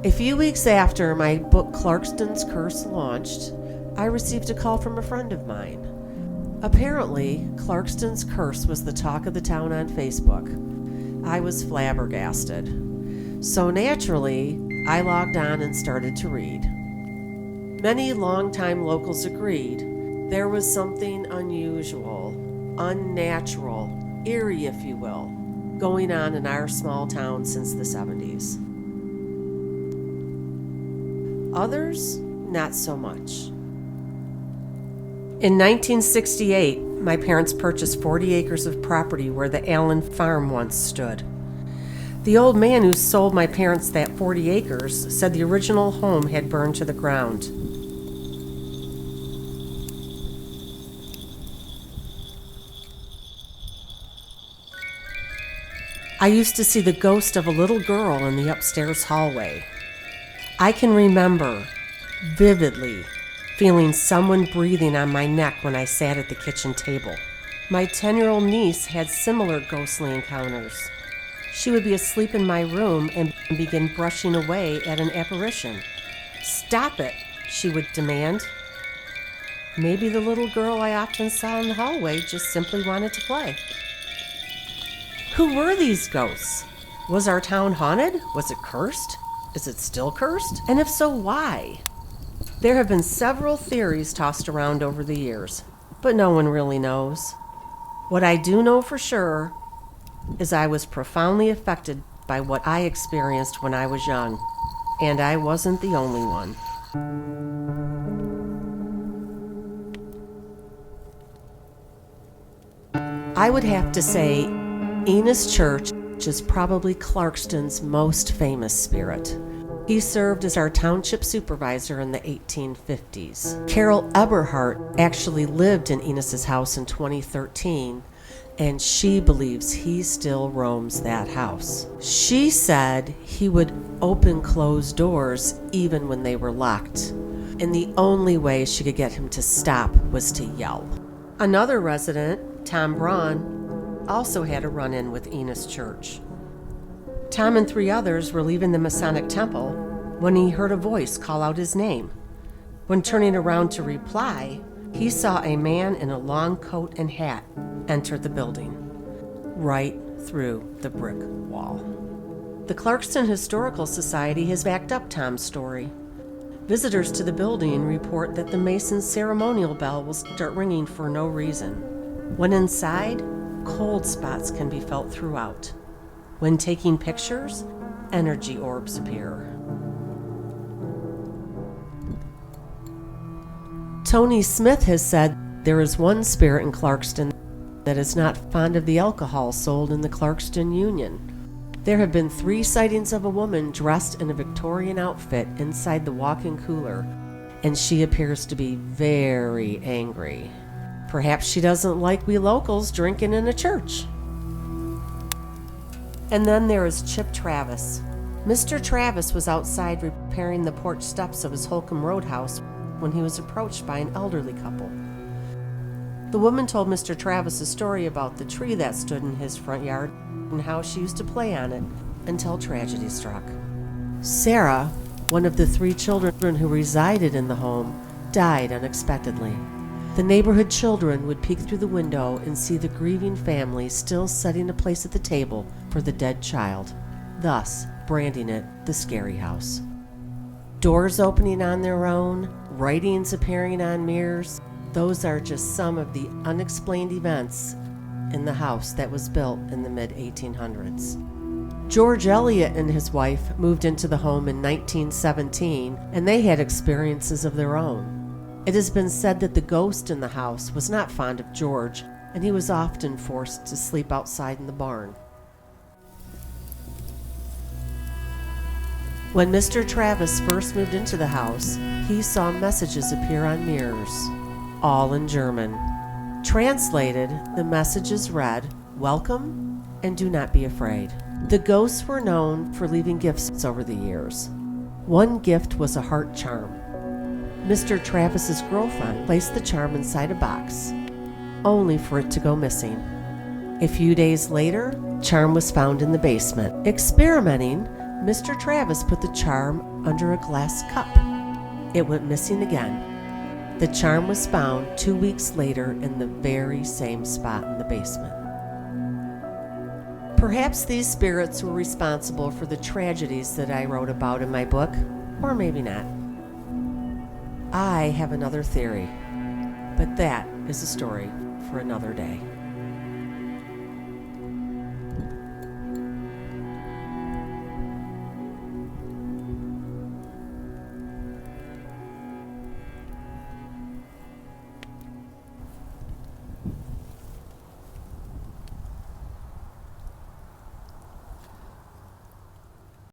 A few weeks after my book Clarkston's Curse launched, I received a call from a friend of mine. Apparently, Clarkston's Curse was the talk of the town on Facebook. I was flabbergasted. So naturally, I logged on and started to read. Many longtime locals agreed there was something unusual, unnatural, eerie if you will, going on in our small town since the 70s. Others, not so much. In 1968, my parents purchased 40 acres of property where the Allen Farm once stood. The old man who sold my parents that 40 acres said the original home had burned to the ground. I used to see the ghost of a little girl in the upstairs hallway. I can remember vividly feeling someone breathing on my neck when I sat at the kitchen table. My 10-year-old niece had similar ghostly encounters. She would be asleep in my room and begin brushing away at an apparition. "Stop it," she would demand. Maybe the little girl I often saw in the hallway just simply wanted to play. Who were these ghosts? Was our town haunted? Was it cursed? Is it still cursed? And if so, why? There have been several theories tossed around over the years, but no one really knows. What I do know for sure is I was profoundly affected by what I experienced when I was young, and I wasn't the only one. I would have to say Enos Church is probably Clarkston's most famous spirit. He served as our township supervisor in the 1850s. Carol Eberhardt actually lived in Enos's house in 2013, and she believes he still roams that house. She said he would open closed doors even when they were locked, and the only way she could get him to stop was to yell. Another resident, Tom Braun, also had a run-in with Enos Church. Tom and 3 others were leaving the Masonic Temple when he heard a voice call out his name. When turning around to reply, he saw a man in a long coat and hat enter the building, right through the brick wall. The Clarkston Historical Society has backed up Tom's story. Visitors to the building report that the Mason's ceremonial bell will start ringing for no reason. When inside, cold spots can be felt throughout. When taking pictures, energy orbs appear. Tony Smith has said there is one spirit in Clarkston that is not fond of the alcohol sold in the Clarkston Union. There have been 3 sightings of a woman dressed in a Victorian outfit inside the walk-in cooler, and she appears to be very angry. Perhaps she doesn't like we locals drinking in a church. And then there is Chip Travis. Mr. Travis was outside repairing the porch steps of his Holcomb Roadhouse when he was approached by an elderly couple. The woman told Mr. Travis a story about the tree that stood in his front yard and how she used to play on it until tragedy struck. Sarah, one of the 3 children who resided in the home, died unexpectedly. The neighborhood children would peek through the window and see the grieving family still setting a place at the table for the dead child, thus branding it the scary house. Doors opening on their own, writings appearing on mirrors, those are just some of the unexplained events in the house that was built in the mid-1800s. George Eliot and his wife moved into the home in 1917, and they had experiences of their own. It has been said that the ghost in the house was not fond of George, and he was often forced to sleep outside in the barn. When Mr. Travis first moved into the house, he saw messages appear on mirrors, all in German. Translated, the messages read, "Welcome and do not be afraid." The ghosts were known for leaving gifts over the years. One gift was a heart charm. Mr. Travis's girlfriend placed the charm inside a box, only for it to go missing. A few days later, charm was found in the basement. Experimenting, Mr. Travis put the charm under a glass cup. It went missing again. The charm was found 2 weeks later in the very same spot in the basement. Perhaps these spirits were responsible for the tragedies that I wrote about in my book, or maybe not. I have another theory, but that is a story for another day.